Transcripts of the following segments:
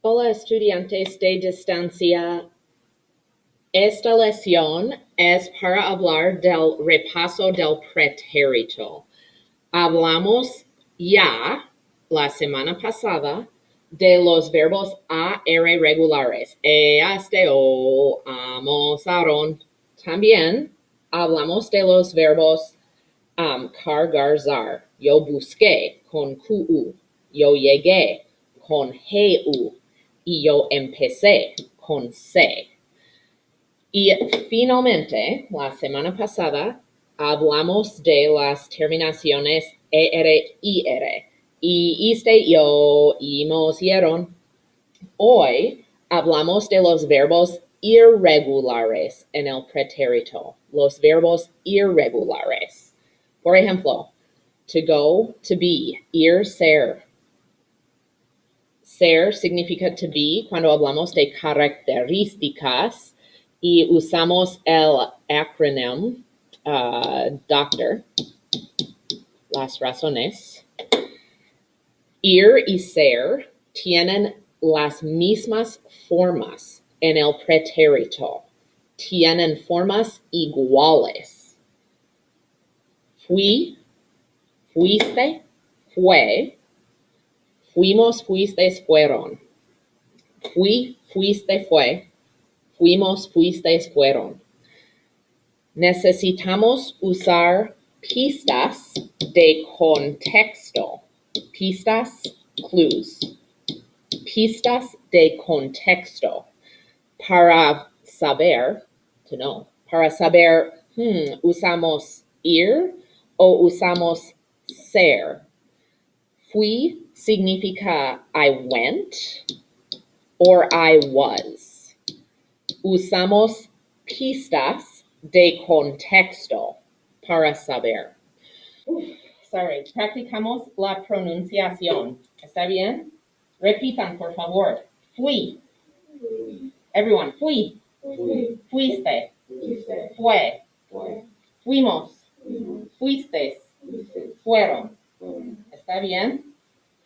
Hola estudiantes de distancia. Esta lección es para hablar del repaso del pretérito. Hablamos ya la semana pasada de los verbos a irregulares. O, amos, aron. También hablamos de los verbos cargar, zar. Yo busqué con QU. Yo llegué con GU. Y yo empecé con C. Y finalmente, la semana pasada, hablamos de las terminaciones ER, IR. Y yo, imos, hieron. Hoy hablamos de los verbos irregulares en el pretérito. Los verbos irregulares. Por ejemplo, to go, to be, ir, ser. Ser significa to be cuando hablamos de características y usamos el acrónimo doctor, las razones. Ir y ser tienen las mismas formas en el pretérito. Tienen formas iguales. Fui, fuiste, fue. Fuimos, fuisteis, fueron. Fui, fuiste, fue. Fuimos, fuisteis, fueron. Necesitamos usar pistas de contexto. Pistas, clues. Pistas de contexto. Para saber, to know. Para saber, usamos ir o usamos ser. Fui significa I went or I was. Usamos pistas de contexto para saber. Sorry, practicamos la pronunciación. ¿Está bien? Repitan, por favor. Fui. Everyone, fui. Fuiste. Fue. Fuimos. Fuistes. Fueron. ¿Está bien?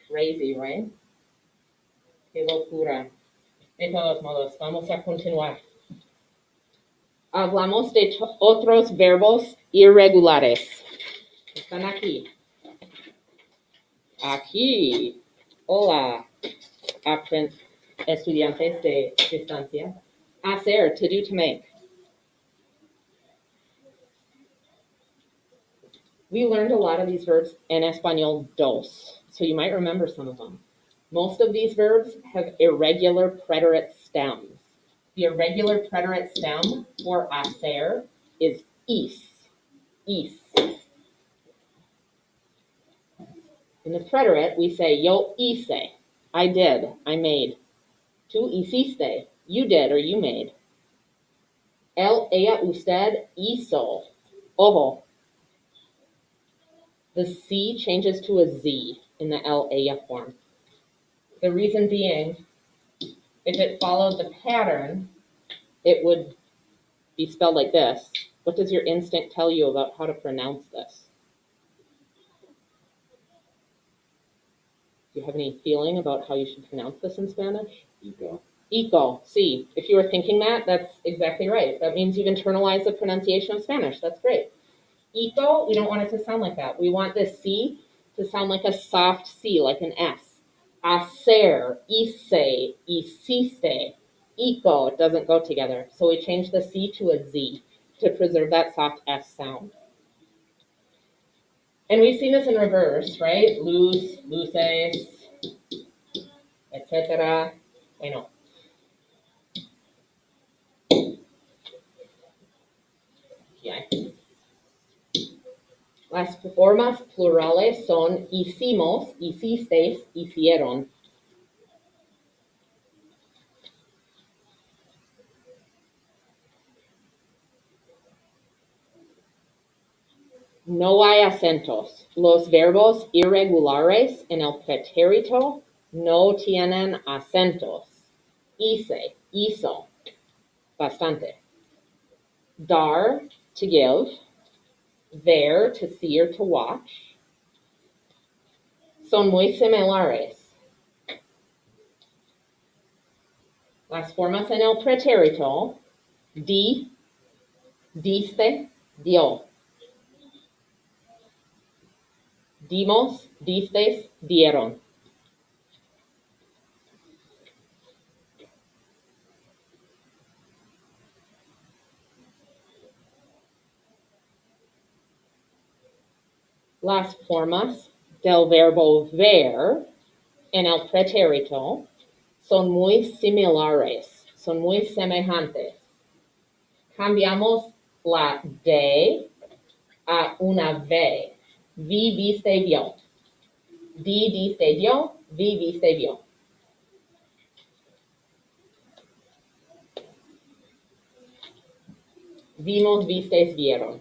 Crazy, right? Qué locura. De todos modos, vamos a continuar. Hablamos de otros verbos irregulares. Están aquí. Aquí. Hola, estudiantes de distancia. Hacer, to do, to make. We learned a lot of these verbs in Español 2, so you might remember some of them. Most of these verbs have irregular preterite stems. The irregular preterite stem for hacer is is. Is. In the preterite, we say yo hice. I did, I made. Tú hiciste. You did or you made. Él, ella, usted hizo. Ojo. The C changes to a Z in the el, ella form. The reason being, if it followed the pattern, it would be spelled like this. What does your instinct tell you about how to pronounce this? Do you have any feeling about how you should pronounce this in Spanish? Ico. Ico, sí. If you were thinking that, that's exactly right. That means you've internalized the pronunciation of Spanish. That's great. Ico, we don't want it to sound like that. We want this C to sound like a soft C, like an S. Hacer, hice, hiciste. Ico, it doesn't go together. So we change the C to a Z to preserve that soft S sound. And we've seen this in reverse, right? Luz, luces, etc. Bueno. Aquí. Las formas plurales son hicimos, hicisteis, hicieron. No hay acentos. Los verbos irregulares en el pretérito no tienen acentos. Hice, hizo, bastante. Dar, to give. Ver, to see or to watch. Son muy similares. Las formas en el pretérito, di, diste, dio. Dimos, distes, dieron. Las formas del verbo ver en el pretérito son muy similares, son muy semejantes. Cambiamos la de a una v. Vi, viste, vio. Di, diste, dio. Vi, viste, vio. Vimos, vistes, vieron.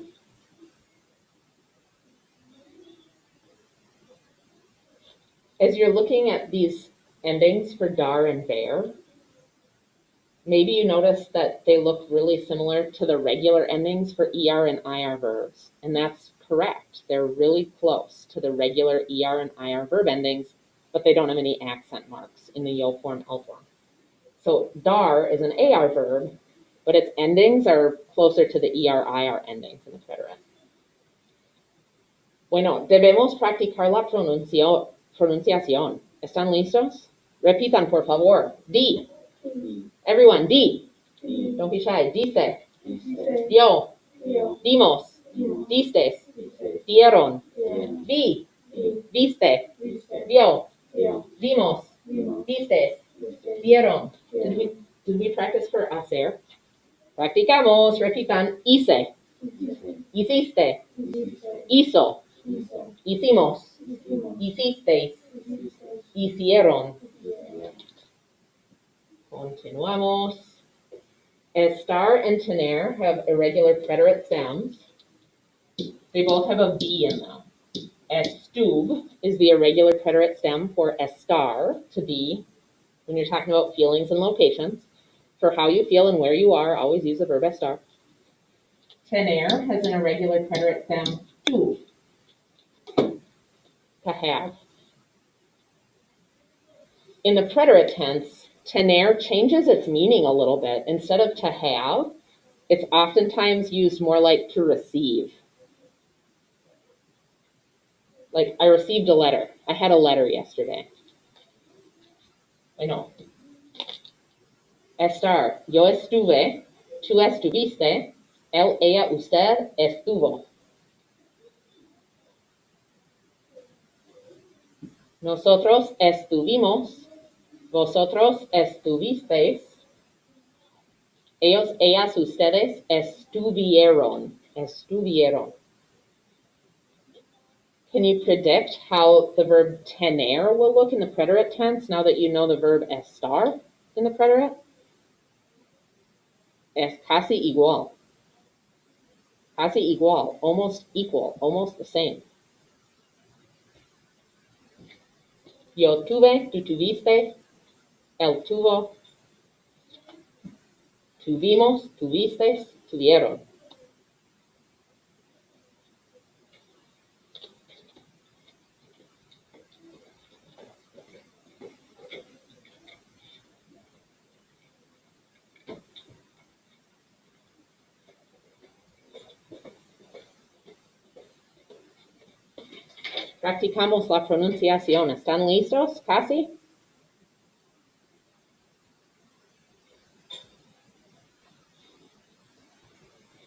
As you're looking at these endings for dar and ver, maybe you notice that they look really similar to the regular endings for er and ir verbs, and that's correct. They're really close to the regular er and ir verb endings, but they don't have any accent marks in the yo form, l form. So dar is an ar verb, but its endings are closer to the er, ir endings in the preterite. Bueno, debemos practicar la pronunciación. ¿Están listos? Repitan, por favor. Di. Everyone, di. Don't be shy. Dice. Dio. Dimos. Distes. Dieron. Vi. Viste. Vio. Vimos. Vistes. Vieron. Did we practice for hacer? Practicamos. Repitan. Hice. Hiciste. Hizo. Hicimos. Hicisteis. Hicieron. Continuamos. Estar and tener have irregular preterite stems. They both have a V in them. Estuve is the irregular preterite stem for estar, to be, when you're talking about feelings and locations. For how you feel and where you are, always use the verb estar. Tener has an irregular preterite stem, tu, to have. In the preterite tense, tener changes its meaning a little bit. Instead of to have, it's oftentimes used more like to receive. Like, I received a letter. I had a letter yesterday. I know. Estar. Yo estuve. Tú estuviste. Él, ella, usted estuvo. Nosotros estuvimos. Vosotros estuvisteis. Ellos, ellas, ustedes estuvieron. Estuvieron. Can you predict how the verb tener will look in the preterite tense now that you know the verb estar in the preterite? Es casi igual. Casi igual. Almost equal. Almost the same. Yo tuve, tú tuviste, él tuvo, tuvimos, tuvisteis, tuvieron. Practicamos la pronunciación. ¿Están listos? ¿Casi?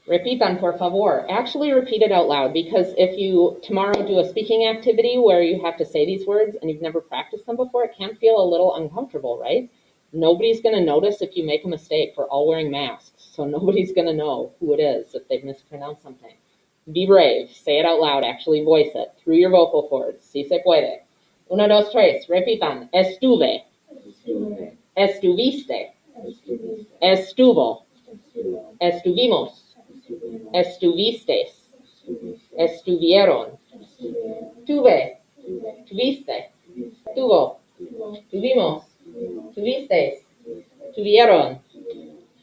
Repitan, por favor. Actually repeat it out loud, because if you tomorrow do a speaking activity where you have to say these words and you've never practiced them before, it can feel a little uncomfortable, right? Nobody's going to notice if you make a mistake. We're all wearing masks, so nobody's going to know who it is if they've mispronounced something. Be brave. Say it out loud. Actually voice it through your vocal cords. Si se puede. 1, 2, 3. Repitan. Estuve. Estuviste. Estuvo. Estuvimos. Estuvistes. Estuvieron. Tuve. Tuviste. Tuvo. Tuvimos. Tuvisteis. Tuvieron.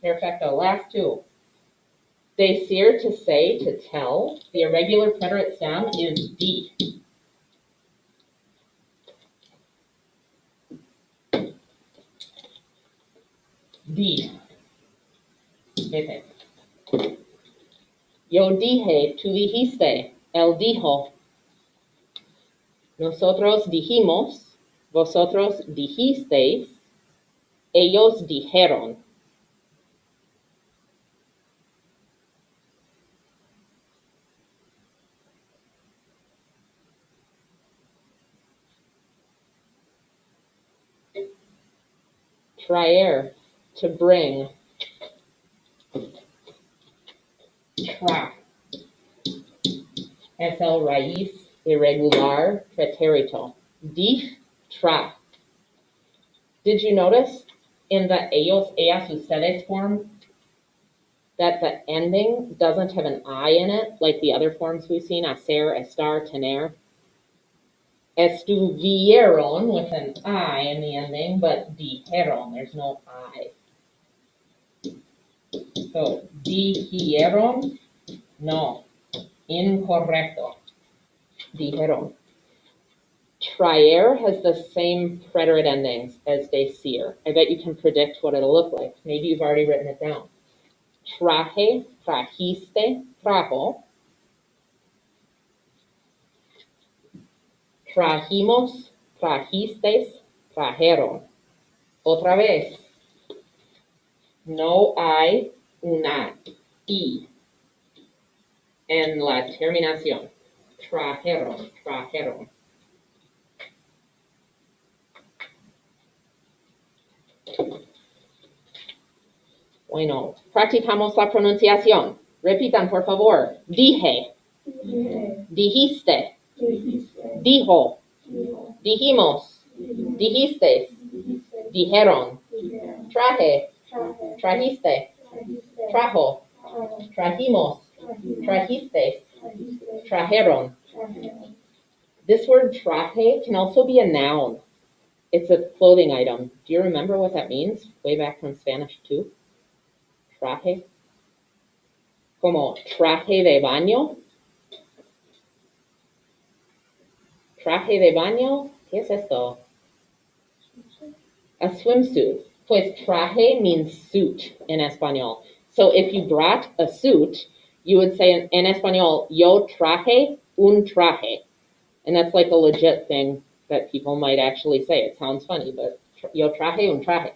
Perfecto. Last 2. Decir, to say, to tell. The irregular preterite stem is di. Di. Vete. Yo dije, tú dijiste. Él dijo. Nosotros dijimos. Vosotros dijisteis. Ellos dijeron. Traer, to bring. Tra. Es el raíz irregular preterito. Dij, tra. Did you notice in the ellos, ellas, ustedes form that the ending doesn't have an I in it, like the other forms we've seen, hacer, estar, tener? Estuvieron with an I in the ending, but dijeron, there's no I. So, dijeron, no, incorrecto. Dijeron. Traer has the same preterite endings as decir. I bet you can predict what it'll look like. Maybe you've already written it down. Traje, trajiste, trajo. Trajimos, trajistes, trajeron. Otra vez. No hay una I en la terminación. Trajeron, trajeron. Bueno, practicamos la pronunciación. Repitan, por favor. Dije. Dijiste. Dijo. Dijimos. Dijisteis. Dijeron. Traje. Trajiste. Trajo. Trajimos. Trajisteis. Trajeron. This word traje can also be a noun. It's a clothing item. Do you remember what that means? Way back from Spanish too. Traje. Como traje de baño. Traje de baño. ¿Qué es esto? A swimsuit. Pues traje means suit in español. So if you brought a suit, you would say in español, yo traje un traje. And that's like a legit thing that people might actually say. It sounds funny, but yo traje un traje.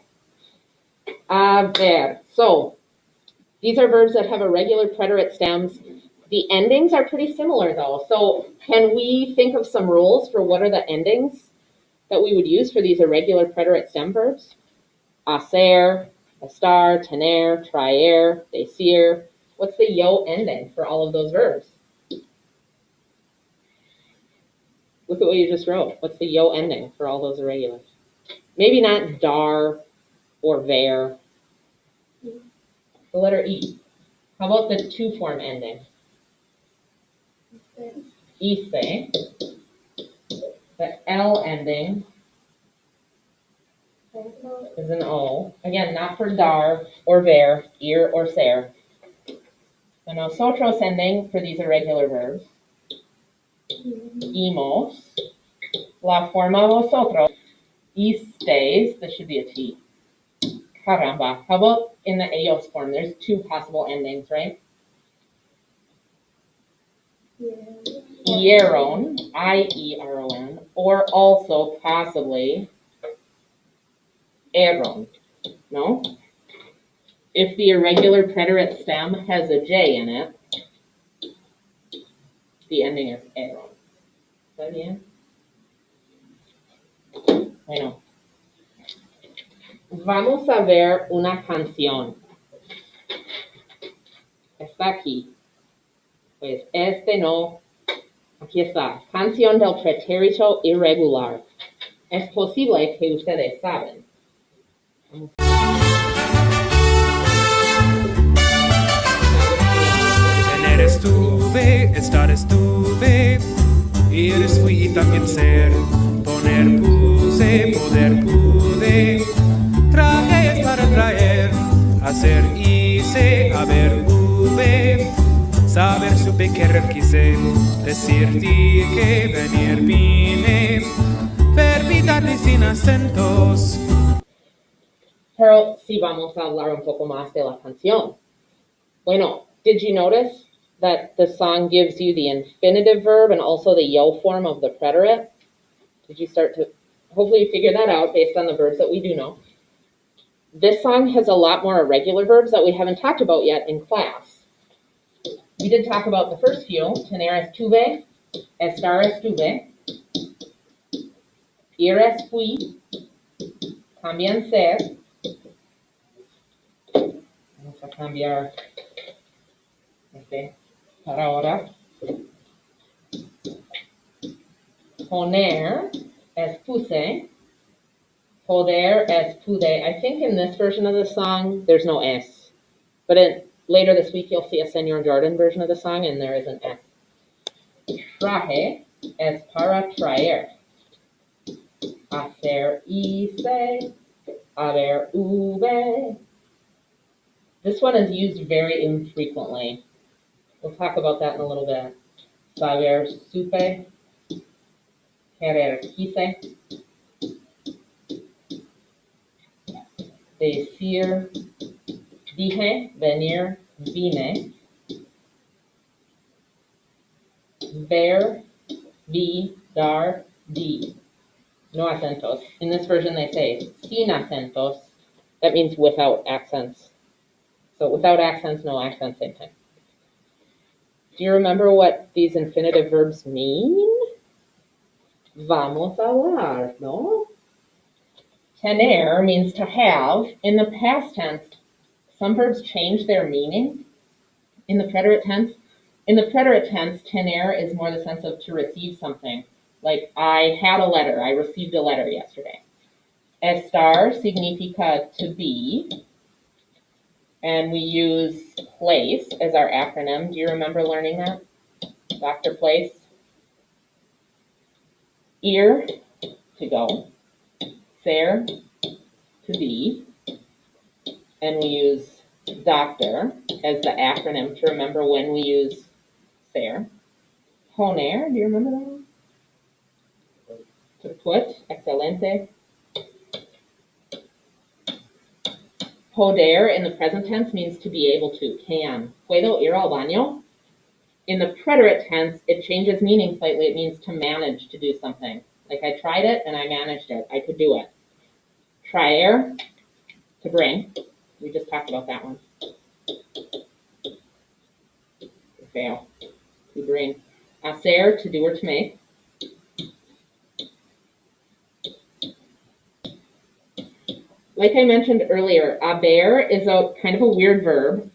A ver. So these are verbs that have irregular preterite stems. The endings are pretty similar though. So can we think of some rules for what are the endings that we would use for these irregular preterite stem verbs? Hacer, estar, tener, traer, decir. What's the yo ending for all of those verbs? Look at what you just wrote. What's the yo ending for all those irregulars? Maybe not dar or ver. The letter E. How about the two form ending? Iste. The L ending is an O. Again, not for dar or ver, ir or ser. The nosotros ending for these irregular verbs. Imos. La forma vosotros. Isteis. This should be a T. Caramba. How about in the ellos form? There's two possible endings, right? Ieron, I-E-R-O-N, or also possibly eron. No? If the irregular preterite stem has a J in it, the ending is eron. ¿Está bien? Bueno. Vamos a ver una canción. Está aquí. Pues este no. Aquí está. Canción del pretérito irregular. Es posible que ustedes saben. Tener estuve, estar estuve, ir fui y también ser, poner puse, poder pude, traje es para traer, hacer hice, haber hube, saber supe, querer quise, decir dije, venir vine, ver vida sin acentos. Pero sí vamos a hablar un poco más de la canción. Bueno, did you notice that the song gives you the infinitive verb and also the yo form of the preterite? Did you start to, hopefully you figured that out based on the verbs that we do know. This song has a lot more irregular verbs that we haven't talked about yet in class. We did talk about the first few, tener estuve, estar estuve, ir es fui, también ser. Vamos a cambiar este para ahora. Poner es puse, poder es pude. I think in this version of the song, there's no S. But later this week, you'll see a Senor Jordan version of the song, and there is an S. Traje es para traer. Hacer hice, haber hube. This one is used very infrequently. We'll talk about that in a little bit. Saber supe, querer quise, decir dije, venir vine, ver, vi, dar, di. No acentos. In this version, they say sin acentos. That means without accents. So without accents, no accents, same thing. Do you remember what these infinitive verbs mean? Vamos a hablar, no? Tener means to have. In the past tense, some verbs change their meaning. In the preterite tense, tener is more the sense of to receive something. Like, I had a letter. I received a letter yesterday. Estar significa to be. And we use place as our acronym. Do you remember learning that? Dr. Place. Ir, to go. Ser, to be. And we use doctor as the acronym to remember when we use ser. Poner, do you remember that one? To put, excelente. Poder in the present tense means to be able to, can. Puedo ir al baño? In the preterite tense, it changes meaning slightly. It means to manage to do something. Like I tried it and I managed it. I could do it. Traer, to bring. We just talked about that one. To fail. To bring. Hacer, to do or to make. Like I mentioned earlier, haber is a kind of a weird verb.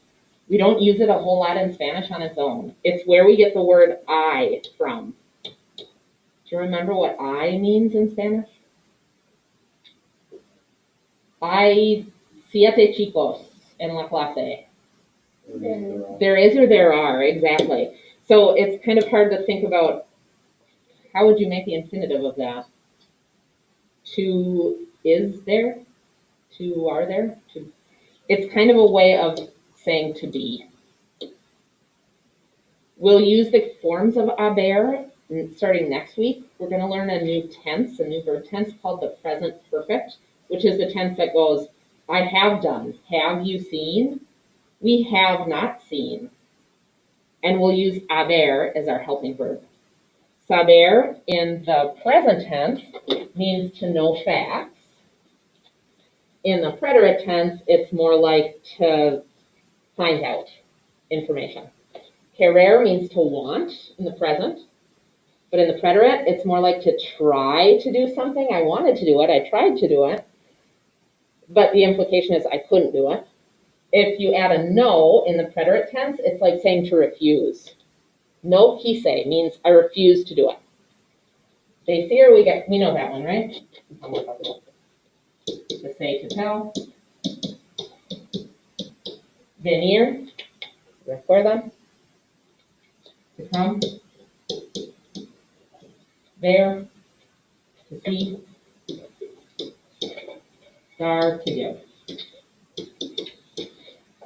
We don't use it a whole lot in Spanish on its own. It's where we get the word I from. Do you remember what I means in Spanish? Hay 7 chicos en la clase. There is or there are, exactly. So it's kind of hard to think about how would you make the infinitive of that? To is there? To are there? To. It's kind of a way of saying to be. We'll use the forms of haber starting next week. We're going to learn a new tense, a new verb tense called the present perfect, which is the tense that goes, I have done. Have you seen? We have not seen. And we'll use haber as our helping verb. Saber in the present tense means to know facts. In the preterite tense, it's more like to find out information. Querer means to want in the present, but in the preterite, it's more like to try to do something. I wanted to do it. I tried to do it, but the implication is I couldn't do it. If you add a no in the preterite tense, it's like saying to refuse. No quise means I refuse to do it. Decir, we know that one, right? To say, to tell. Venir, recuerda. To come. Ver, to see. Dar, to give.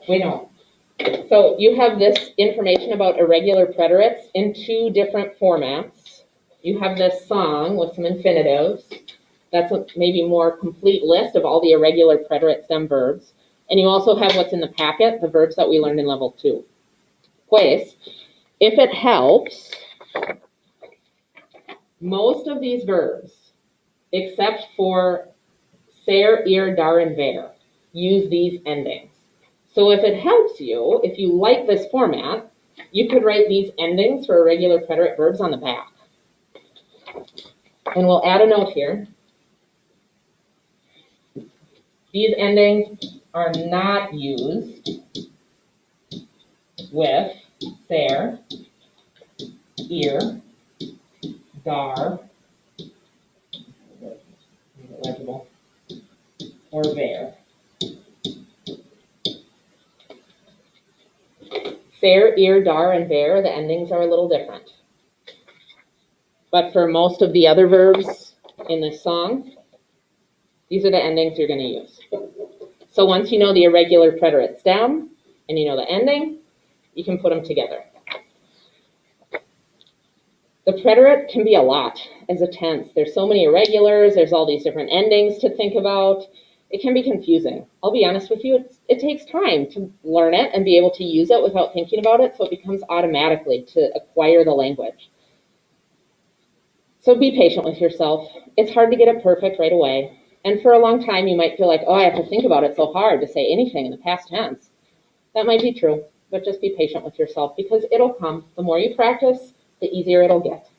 We don't. So you have this information about irregular preterites in 2 different formats. You have this song with some infinitives, That's a maybe more complete list of all the irregular preterite stem verbs. And you also have what's in the packet, the verbs that we learned in level 2. Pues, if it helps, most of these verbs, except for ser, ir, dar, and ver, use these endings. So if it helps you, if you like this format, you could write these endings for irregular preterite verbs on the back. And we'll add a note here. These endings are not used with ser, ir, dar, legible, or ver. Ser, ir, dar, and ver, the endings are a little different. But for most of the other verbs in this song, these are the endings you're going to use. So once you know the irregular preterite stem and you know the ending, you can put them together. The preterite can be a lot as a tense. There's so many irregulars, there's all these different endings to think about. It can be confusing. I'll be honest with you, it takes time to learn it and be able to use it without thinking about it, so it becomes automatically to acquire the language. So be patient with yourself. It's hard to get it perfect right away. And for a long time, you might feel like, oh, I have to think about it so hard to say anything in the past tense. That might be true, but just be patient with yourself because it'll come. The more you practice, the easier it'll get.